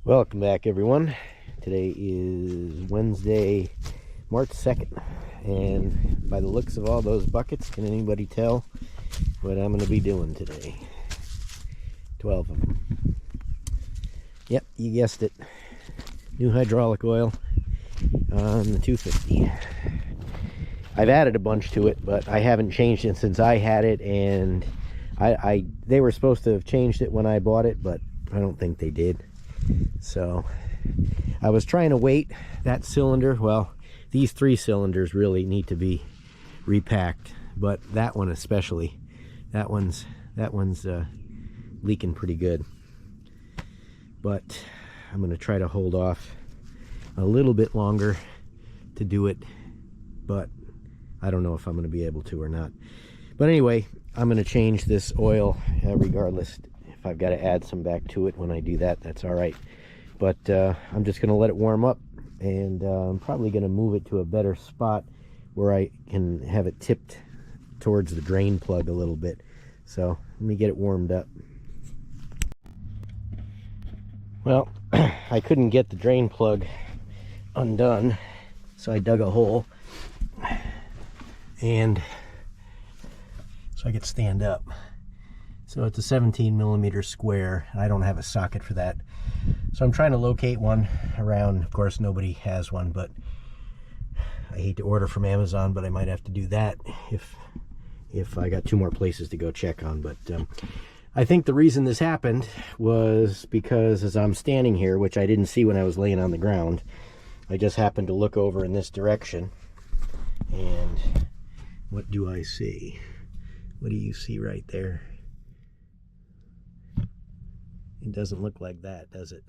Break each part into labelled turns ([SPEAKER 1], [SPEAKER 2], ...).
[SPEAKER 1] Welcome back, everyone. Today is Wednesday, March 2nd, and by the looks of all those buckets, can anybody tell what I'm going to be doing today? 12 of them. Yep, you guessed it. New hydraulic oil on the 250. I've added a bunch to it, but I haven't changed it since I had it, and they were supposed to have changed it when I bought it, but I don't think they did. So I was trying to wait. That cylinder, well, these 3 cylinders really need to be repacked, but that one especially, that one's leaking pretty good. But I'm going to try to hold off a little bit longer to do it, but I don't know if I'm going to be able to or not. But anyway, I'm going to change this oil regardless. If I've got to add some back to it when I do that, that's all right. But I'm just going to let it warm up, and I'm probably going to move it to a better spot where I can have it tipped towards the drain plug a little bit. So let me get it warmed up. Well, I couldn't get the drain plug undone, so I dug a hole, and so I could stand up. So it's a 17 millimeter square. I don't have a socket for that. So I'm trying to locate one around. Of course, nobody has one, but I hate to order from Amazon, but I might have to do that if I got 2 more places to go check on. But I think the reason this happened was because as I'm standing here, which I didn't see when I was laying on the ground, I just happened to look over in this direction, and what do I see? What do you see right there? It doesn't look like that, does it?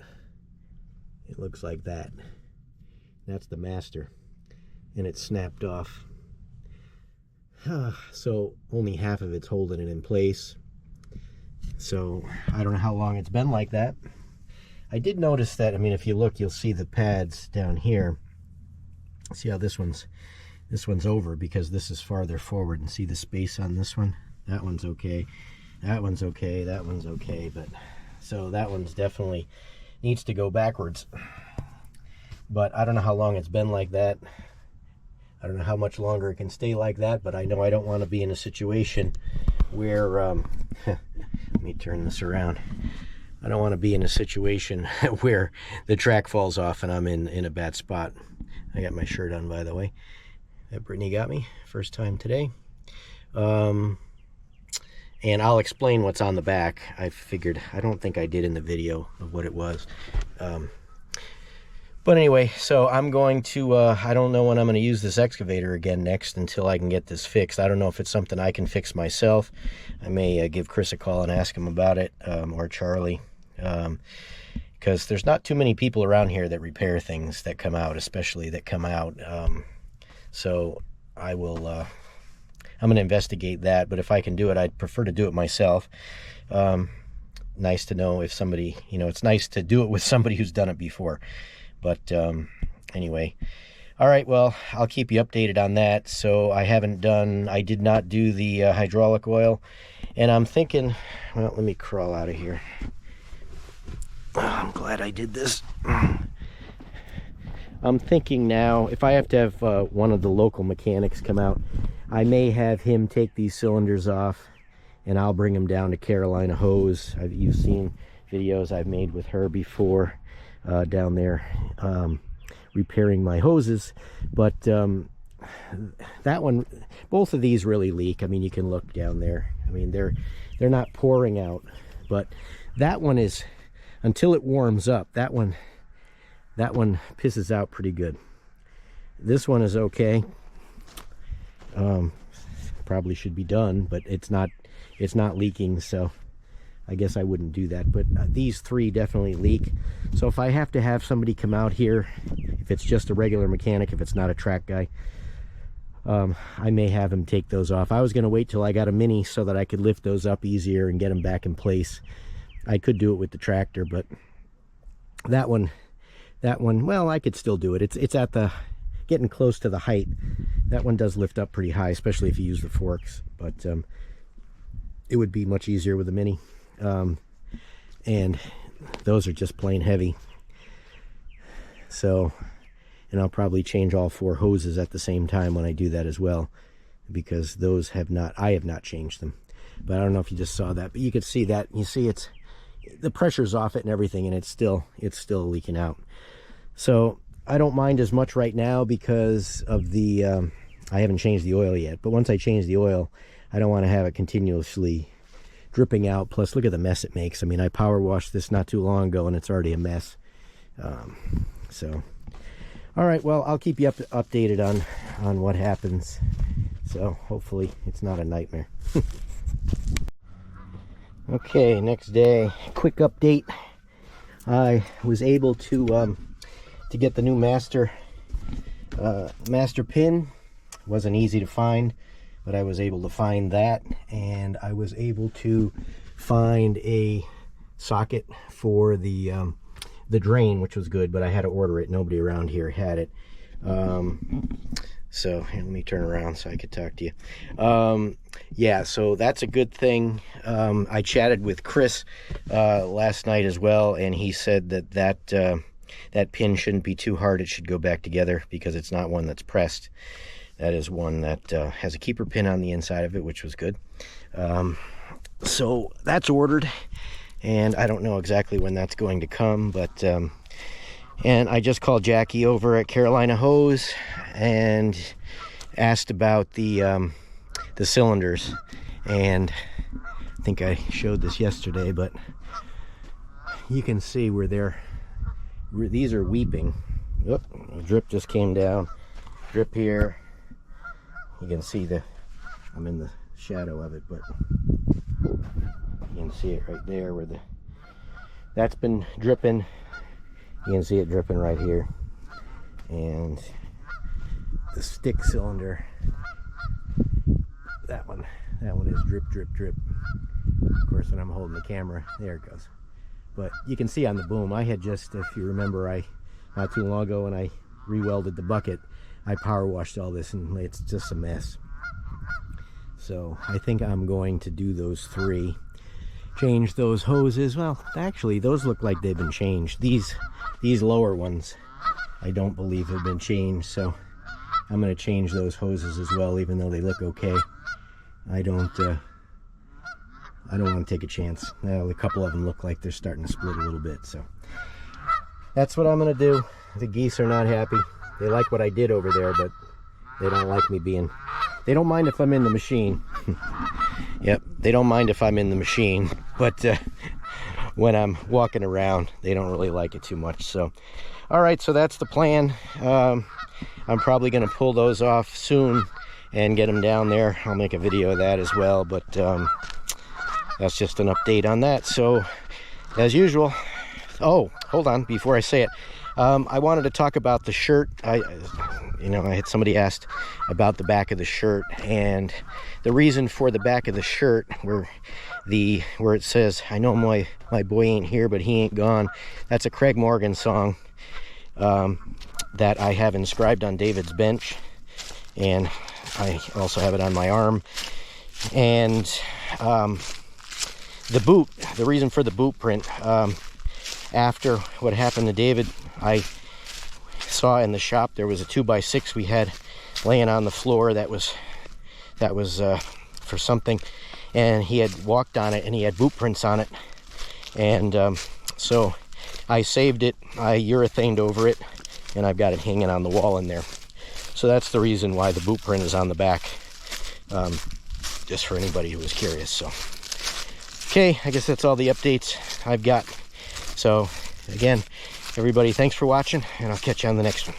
[SPEAKER 1] It looks like that. That's the master, and it's snapped off. So only half of it's holding it in place. So I don't know how long it's been like that. I did notice that, I mean, if you look, you'll see the pads down here. See how this one's over because this is farther forward, and see the space on this one? That one's okay. That one's okay. That one's okay, but so that one's definitely needs to go backwards. But I don't know how long it's been like that. I don't know how much longer it can stay like that, but I know I don't want to be in a situation where let me turn this around. I don't want to be in a situation where the track falls off and I'm in a bad spot. I got my shirt on, by the way, that Brittany got me first time today. And I'll explain what's on the back. I figured, I don't think I did in the video of what it was. But anyway, so I'm going to, I don't know when I'm going to use this excavator again next until I can get this fixed. I don't know if it's something I can fix myself. I may give Chris a call and ask him about it, or Charlie. Because there's not too many people around here that repair things that come out, especially that come out. So I will... I'm going to investigate that, but if I can do it, I'd prefer to do it myself. Nice to know if somebody, you know, it's nice to do it with somebody who's done it before. But anyway, all right, well, I'll keep you updated on that. So I did not do the hydraulic oil, and I'm thinking, well, let me crawl out of here. Oh, I'm glad I did this. I'm thinking now, if I have to have one of the local mechanics come out, I may have him take these cylinders off, and I'll bring them down to Carolina Hose. You've seen videos I've made with her before down there repairing my hoses. But that one, both of these really leak. I mean, you can look down there. I mean, they're not pouring out, but that one is, until it warms up, that one pisses out pretty good. This one is okay. Probably should be done, but it's not leaking, so I guess I wouldn't do that. But these 3 definitely leak. So if I have to have somebody come out here, if it's just a regular mechanic, if it's not a track guy, I may have him take those off. I was going to wait till I got a Mini so that I could lift those up easier and get them back in place. I could do it with the tractor, but that one, well, I could still do it. It's at the getting close to the height. That one does lift up pretty high, especially if you use the forks, but it would be much easier with a Mini. And those are just plain heavy. So, and I'll probably change all 4 hoses at the same time when I do that as well, because those I have not changed them. But I don't know if you just saw that, but you could see that. You see the pressure's off it and everything, and it's still leaking out. So I don't mind as much right now because of the I haven't changed the oil yet. But once I change the oil, I don't want to have it continuously dripping out. Plus, look at the mess it makes. I mean, I power washed this not too long ago, and it's already a mess. So, all right. Well, I'll keep you updated on what happens. So hopefully it's not a nightmare. Okay, next day, quick update. I was able to get the new master pin. Wasn't easy to find, but I was able to find that, and I was able to find a socket for the drain, which was good, but I had to order it. Nobody around here had it. So here, let me turn around so I could talk to you. Yeah, so that's a good thing. I chatted with Chris last night as well, and he said that pin shouldn't be too hard. It should go back together because it's not one that's pressed. That is one that has a keeper pin on the inside of it, which was good. So that's ordered, and I don't know exactly when that's going to come, but and I just called Jackie over at Carolina Hose and asked about the cylinders, and I think I showed this yesterday, but you can see where these are weeping. Oop, the drip just came down. Drip here. You can see I'm in the shadow of it, but you can see it right there where that's been dripping. You can see it dripping right here. And the stick cylinder, that one is drip, drip, drip. Of course, when I'm holding the camera, there it goes. But you can see on the boom, I had just, if you remember, not too long ago when I re-welded the bucket, I power washed all this and it's just a mess. So I think I'm going to do those 3. Change those hoses. Well, actually, those look like they've been changed. These lower ones, I don't believe have been changed. So I'm going to change those hoses as well, even though they look okay. I don't want to take a chance. Now, a couple of them look like they're starting to split a little bit. So that's what I'm going to do. The geese are not happy. They like what I did over there, but they don't like me they don't mind if I'm in the machine. Yep, they don't mind if I'm in the machine, but when I'm walking around, they don't really like it too much. So, all right, so that's the plan. I'm probably going to pull those off soon and get them down there. I'll make a video of that as well, but that's just an update on that. So, as usual, oh, hold on, before I say it, I wanted to talk about the shirt. I had somebody asked about the back of the shirt, and the reason for the back of the shirt where it says, "I know my boy ain't here, but he ain't gone." That's a Craig Morgan song that I have inscribed on David's bench, and I also have it on my arm. And the reason for the boot print, after what happened to David, I saw in the shop there was a 2x6 we had laying on the floor that was for something, and he had walked on it and he had boot prints on it, and so I saved it, I urethaned over it, and I've got it hanging on the wall in there. So that's the reason why the boot print is on the back, just for anybody who was curious. So okay, I guess that's all the updates I've got. So again, everybody, thanks for watching, and I'll catch you on the next one.